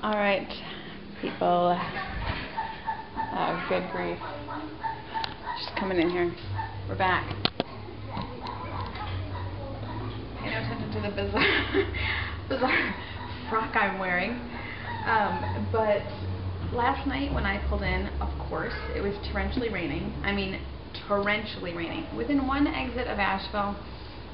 Alright, people. Oh, good grief. She's coming in here. We're back. Pay no attention to the bizarre frock I'm wearing. But last night when I pulled in, of course, it was torrentially raining. I mean, torrentially raining. Within one exit of Asheville,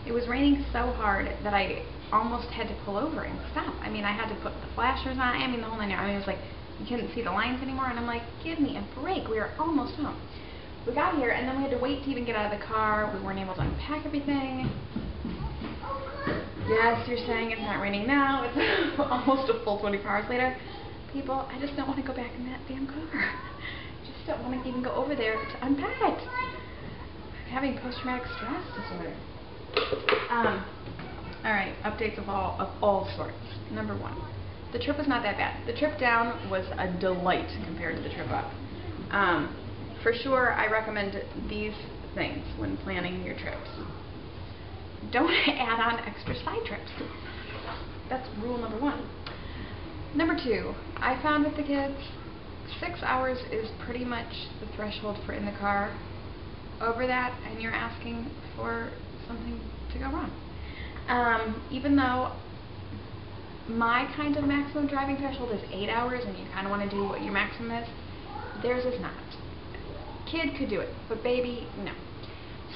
it was raining so hard that I almost had to pull over and stop. I mean, I had to put the flashers on. I mean, the whole nine yards. I mean, it was like, you couldn't see the lines anymore. And I'm like, give me a break. We were almost home. We got here, and then we had to wait to even get out of the car. We weren't able to unpack everything. Yes, you're saying it's not raining now. It's almost a full 24 hours later. People, I just don't want to go back in that damn car. Just don't want to even go over there to unpack it. I'm having post-traumatic stress disorder. Alright, updates of all sorts. Number one, the trip was not that bad. The trip down was a delight compared to the trip up. For sure, I recommend these things when planning your trips. Don't add on extra side trips. That's rule number one. Number two, I found with the kids, 6 hours is pretty much the threshold for in the car. Over that, and you're asking for something to go wrong. Even though my kind of maximum driving threshold is 8 hours, and you kind of want to do what your maximum is, theirs is not. Kid could do it, but baby, no.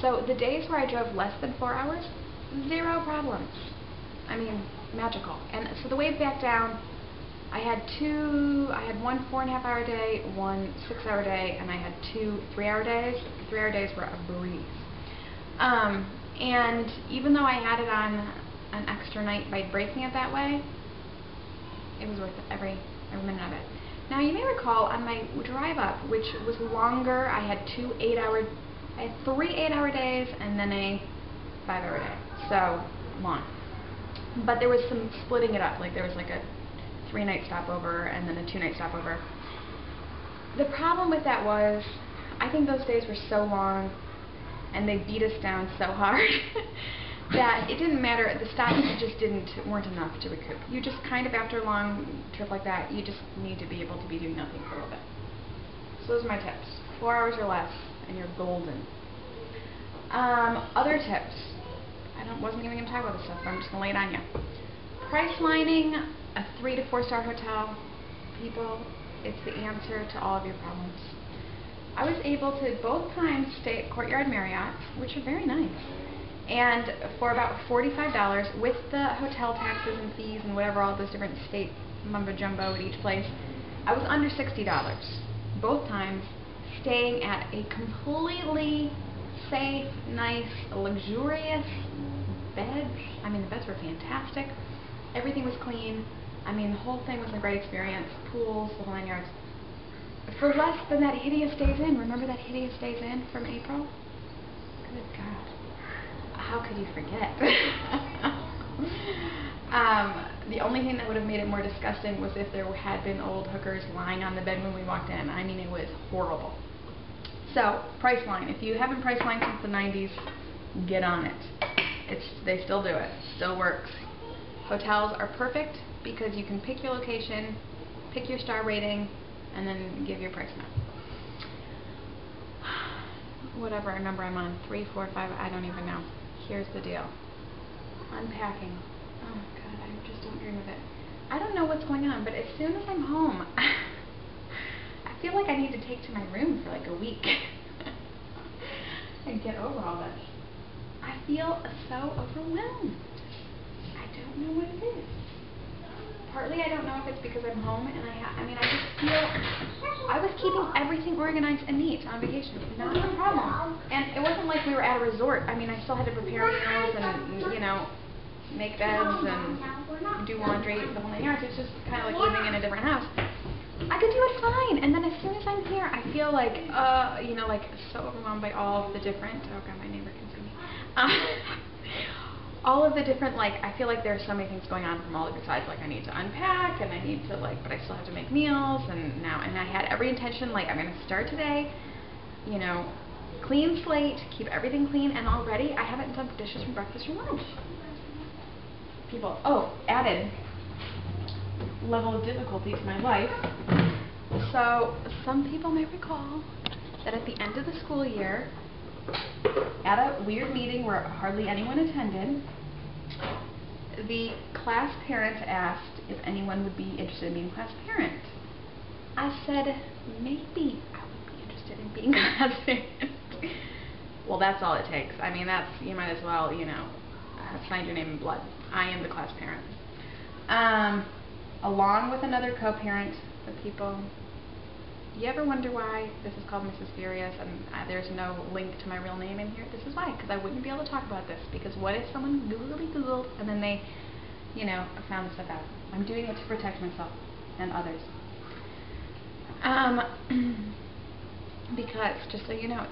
So the days where I drove less than 4 hours, 0 problems. I mean, magical. And so the way back down, I had one 4.5 hour day, one 6 hour day, and I had 2 3-hour days. The 3-hour days were a breeze. And even though I had it on an extra night by breaking it that way, it was worth it, every minute of it. Now you may recall on my drive up, which was longer, I had 3 8-hour days and then a 5-hour day. So long. But there was some splitting it up, like there was like a 3-night stopover and then a 2-night stopover. The problem with that was, I think those days were so long and they beat us down so hard that it didn't matter. The stops just weren't enough to recoup. You just kind of, after a long trip like that, you just need to be able to be doing nothing for a little bit. So those are my tips. 4 hours or less and you're golden. Other tips. I wasn't even going to talk about this stuff, but I'm just going to lay it on you. Price lining a 3 to 4-star hotel. People, it's the answer to all of your problems. I was able to both times stay at Courtyard Marriott, which are very nice, and for about $45 with the hotel taxes and fees and whatever, all those different state mumbo jumbo at each place, I was under $60 both times, staying at a completely safe, nice, luxurious beds. I mean, the beds were fantastic. Everything was clean. I mean, the whole thing was a great experience. Pools, the whole 9 yards. For less than that Hideous Days Inn. Remember that Hideous Days Inn from April? Good God. How could you forget? The only thing that would have made it more disgusting was if there had been old hookers lying on the bed when we walked in. I mean, it was horrible. So, Priceline. If you haven't Priceline since the 90s, get on it. They still do it. Still works. Hotels are perfect because you can pick your location, pick your star rating, and then give your price amount. Whatever number I'm on, 3, 4, 5, I don't even know. Here's the deal. Unpacking. Oh God, I just don't dream of it. I don't know what's going on, but as soon as I'm home, I feel like I need to take to my room for like a week and get over all this. I feel so overwhelmed. I don't know what it is. Partly I don't know if it's because I'm home and I just feel, I was keeping everything organized and neat on vacation, not a problem. And it wasn't like we were at a resort. I mean, I still had to prepare meals and, you know, make beds and do laundry, the whole 9 yards. It's just kind of like living in a different house. I could do it fine. And then as soon as I'm here, I feel like, you know, like so overwhelmed by all of the different, oh God, my neighbor can see me. All of the different, like, I feel like there's so many things going on from all different sides. Like, I need to unpack, and I need to, like, but I still have to make meals, and I had every intention, like, I'm going to start today, you know, clean slate, keep everything clean, and already I haven't done dishes from breakfast or lunch. People, oh, added, level of difficulty to my life. So some people may recall that at the end of the school year, at a weird meeting where hardly anyone attended, the class parents asked if anyone would be interested in being class parent. I said, maybe I would be interested in being class parent. Well, that's all it takes. I mean, you might as well, sign your name in blood. I am the class parent. Along with another co-parent for people. You ever wonder why this is called Mrs. Furious and there's no link to my real name in here? This is why, because I wouldn't be able to talk about this. Because what if someone Googled and then they, found stuff out? I'm doing it to protect myself and others. Because, just so you know,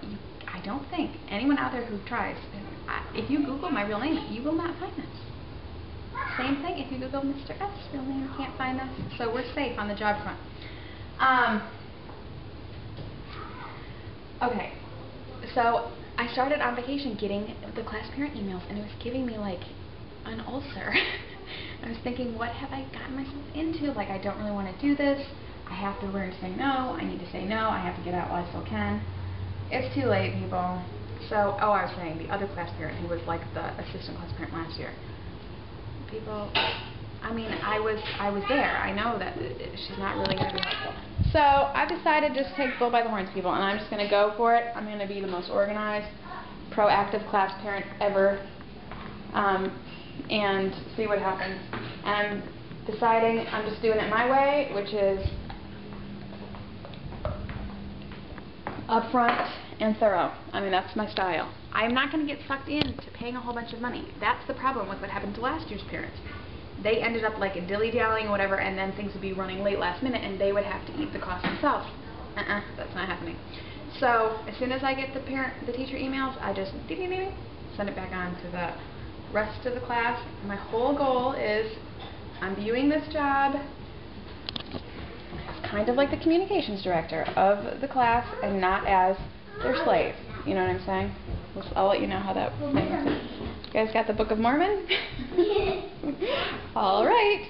I don't think anyone out there who tries, if you Google my real name, you will not find this. Same thing if you Google Mr. F's real name, you can't find this. So we're safe on the job front. Okay, so I started on vacation getting the class parent emails, and it was giving me like an ulcer. I was thinking, what have I gotten myself into? Like, I don't really want to do this. I have to learn to say no. I need to say no. I have to get out while I still can. It's too late, people. So, I was saying, the other class parent who was like the assistant class parent last year. People, I mean, I was there. I know that she's not really going to be helpful. So I've decided just to take the bull by the horns, people, and I'm just going to go for it. I'm going to be the most organized, proactive class parent ever, and see what happens. And I'm deciding I'm just doing it my way, which is upfront and thorough. I mean, that's my style. I'm not going to get sucked into paying a whole bunch of money. That's the problem with what happened to last year's parents. They ended up like dilly-dallying or whatever, and then things would be running late last minute, and they would have to eat the cost themselves. That's not happening. So as soon as I get the teacher emails, I just send it back on to the rest of the class. My whole goal is I'm viewing this job as kind of like the communications director of the class, and not as their slave. You know what I'm saying? I'll let you know how that works. You guys got the Book of Mormon? All right.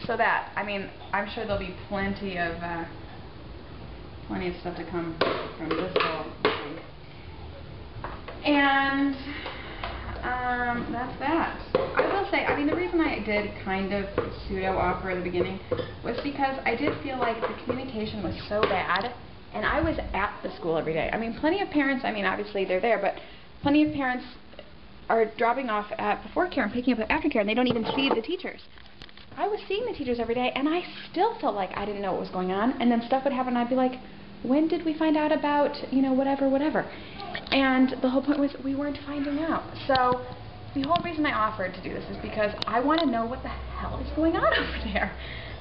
So that, I mean, I'm sure there'll be plenty of stuff to come from this whole thing. And that's that. I will say, I mean, the reason I did kind of pseudo-offer at the beginning was because I did feel like the communication was so bad, and I was at the school every day. I mean, plenty of parents, I mean, obviously they're there, but plenty of parents are dropping off at before care and picking up at after care, and they don't even see the teachers. I was seeing the teachers every day, and I still felt like I didn't know what was going on, and then stuff would happen, and I'd be like, when did we find out about, whatever. And the whole point was we weren't finding out. So the whole reason I offered to do this is because I want to know what the hell is going on over there.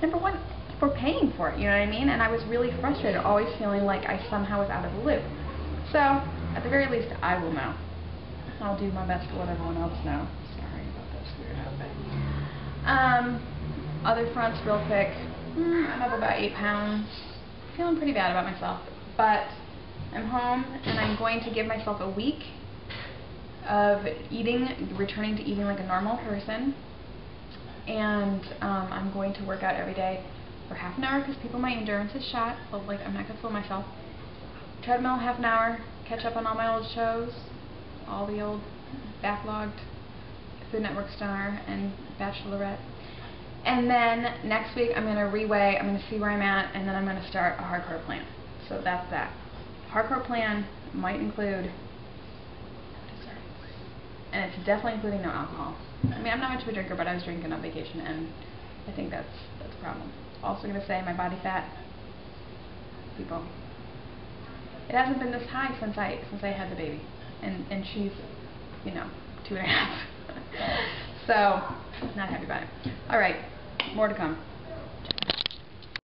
Number one, we're paying for it, you know what I mean? And I was really frustrated, always feeling like I somehow was out of the loop. So, at the very least, I will know. I'll do my best to let everyone else know. Sorry about this weird outfit. Other fronts, real quick. I'm up about 8 pounds. Feeling pretty bad about myself. But I'm home, and I'm going to give myself a week of returning to eating like a normal person. And I'm going to work out every day for half an hour because my endurance is shot. Well, like, I'm not going to fool myself. Treadmill, half an hour. Catch up on all my old shows. All the old backlogged Food Network Star and Bachelorette. And then next week I'm going to reweigh, I'm going to see where I'm at, and then I'm going to start a hardcore plan. So that's that. Hardcore plan might include no desserts. And it's definitely including no alcohol. I mean, I'm not much of a drinker, but I was drinking on vacation, and I think that's a problem. Also going to say my body fat, people. It hasn't been this high since I had the baby. And she's, 2.5. So, not happy about it. Alright, more to come.